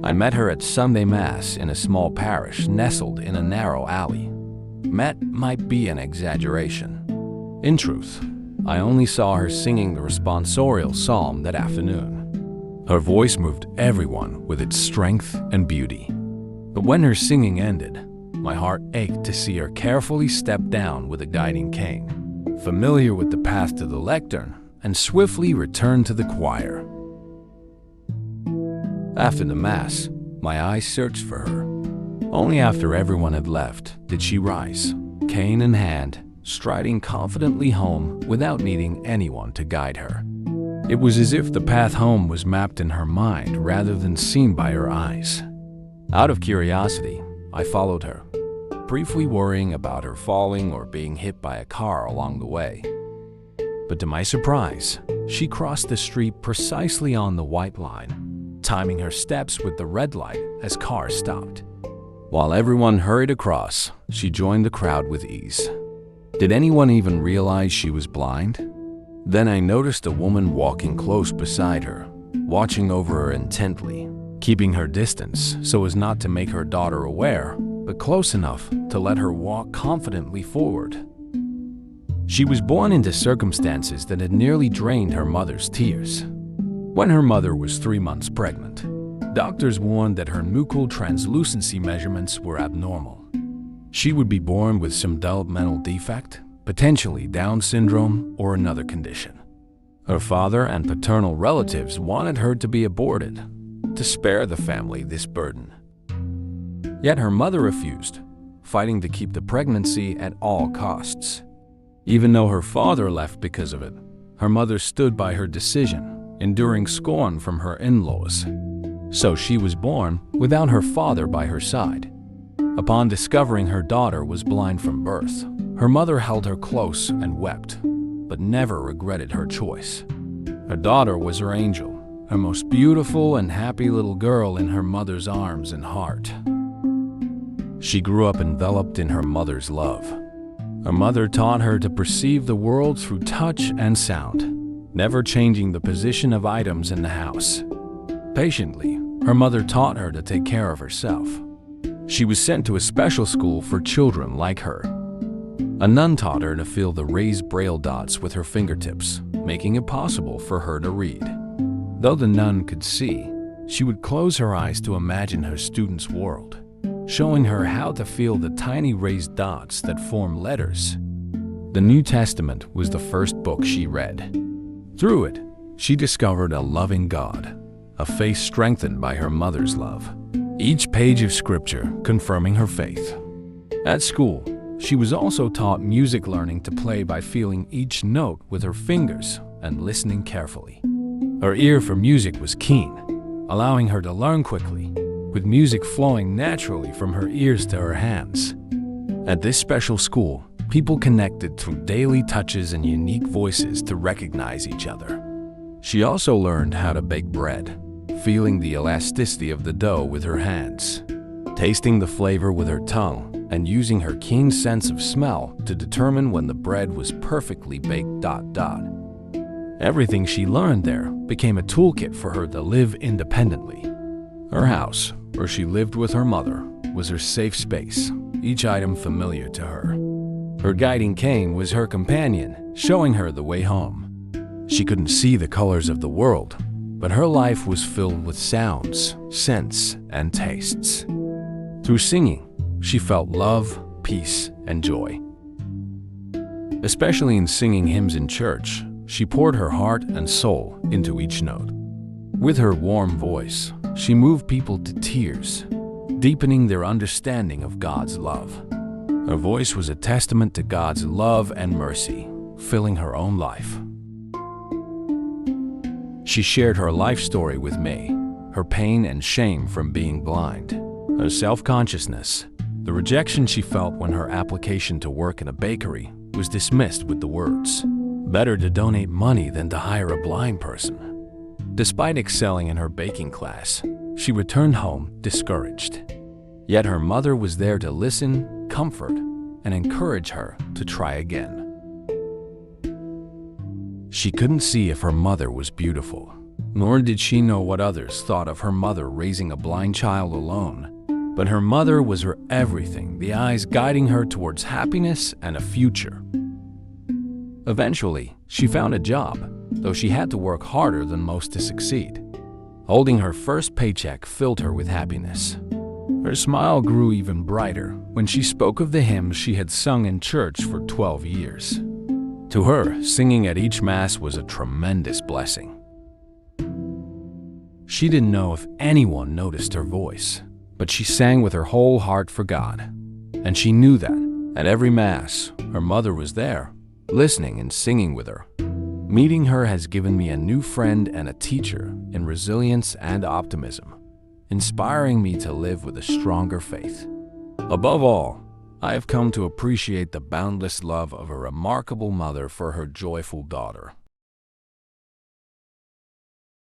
I met her at Sunday Mass in a small parish nestled in a narrow alley. Met might be an exaggeration. In truth, I only saw her singing the responsorial psalm that afternoon. Her voice moved everyone with its strength and beauty. But when her singing ended, my heart ached to see her carefully step down with a guiding cane, familiar with the path to the lectern, and swiftly return to the choir. After the Mass, my eyes searched for her. Only after everyone had left did she rise, cane in hand, striding confidently home without needing anyone to guide her. It was as if the path home was mapped in her mind rather than seen by her eyes. Out of curiosity, I followed her, briefly worrying about her falling or being hit by a car along the way. But to my surprise, she crossed the street precisely on the white line, timing her steps with the red light as cars stopped. While everyone hurried across, she joined the crowd with ease. Did anyone even realize she was blind? Then I noticed a woman walking close beside her, watching over her intently, keeping her distance so as not to make her daughter aware, but close enough to let her walk confidently forward. She was born into circumstances that had nearly drained her mother's tears. When her mother was 3 months pregnant, doctors warned that her nuchal translucency measurements were abnormal. She would be born with some developmental defect, potentially Down syndrome or another condition. Her father and paternal relatives wanted her to be aborted, to spare the family this burden. Yet her mother refused, fighting to keep the pregnancy at all costs. Even though her father left because of it, her mother stood by her decision, enduring scorn from her in-laws. So she was born without her father by her side. Upon discovering her daughter was blind from birth, her mother held her close and wept, but never regretted her choice. Her daughter was her angel, her most beautiful and happy little girl in her mother's arms and heart. She grew up enveloped in her mother's love. Her mother taught her to perceive the world through touch and sound, never changing the position of items in the house. Patiently, her mother taught her to take care of herself. She was sent to a special school for children like her. A nun taught her to feel the raised braille dots with her fingertips, making it possible for her to read. Though the nun could see, she would close her eyes to imagine her student's world, showing her how to feel the tiny raised dots that form letters. The New Testament was the first book she read. Through it, she discovered a loving God, a faith strengthened by her mother's love, each page of scripture confirming her faith. At school, she was also taught music learning to play by feeling each note with her fingers and listening carefully. Her ear for music was keen, allowing her to learn quickly, with music flowing naturally from her ears to her hands. At this special school, people connected through daily touches and unique voices to recognize each other. She also learned how to bake bread, feeling the elasticity of the dough with her hands, tasting the flavor with her tongue, and using her keen sense of smell to determine when the bread was perfectly baked. Everything she learned there became a toolkit for her to live independently. Her house, where she lived with her mother, was her safe space, each item familiar to her. Her guiding cane was her companion, showing her the way home. She couldn't see the colors of the world, but her life was filled with sounds, scents, and tastes. Through singing, she felt love, peace, and joy. Especially in singing hymns in church, she poured her heart and soul into each note. With her warm voice, she moved people to tears, deepening their understanding of God's love. Her voice was a testament to God's love and mercy, filling her own life. She shared her life story with me, her pain and shame from being blind, her self-consciousness, the rejection she felt when her application to work in a bakery was dismissed with the words, "Better to donate money than to hire a blind person." Despite excelling in her baking class, she returned home discouraged. Yet her mother was there to listen, comfort, and encourage her to try again. She couldn't see if her mother was beautiful, Nor did she know what others thought of her mother raising a blind child alone. But her mother was her everything, the eyes guiding her towards happiness and a future. Eventually, she found a job, though she had to work harder than most to succeed. Holding her first paycheck filled her with happiness. Her smile grew even brighter when she spoke of the hymns she had sung in church for 12 years. To her, singing at each Mass was a tremendous blessing. She didn't know if anyone noticed her voice, but she sang with her whole heart for God. And she knew that at every Mass, her mother was there, listening and singing with her. Meeting her has given me a new friend and a teacher in resilience and optimism, inspiring me to live with a stronger faith. Above all, I have come to appreciate the boundless love of a remarkable mother for her joyful daughter.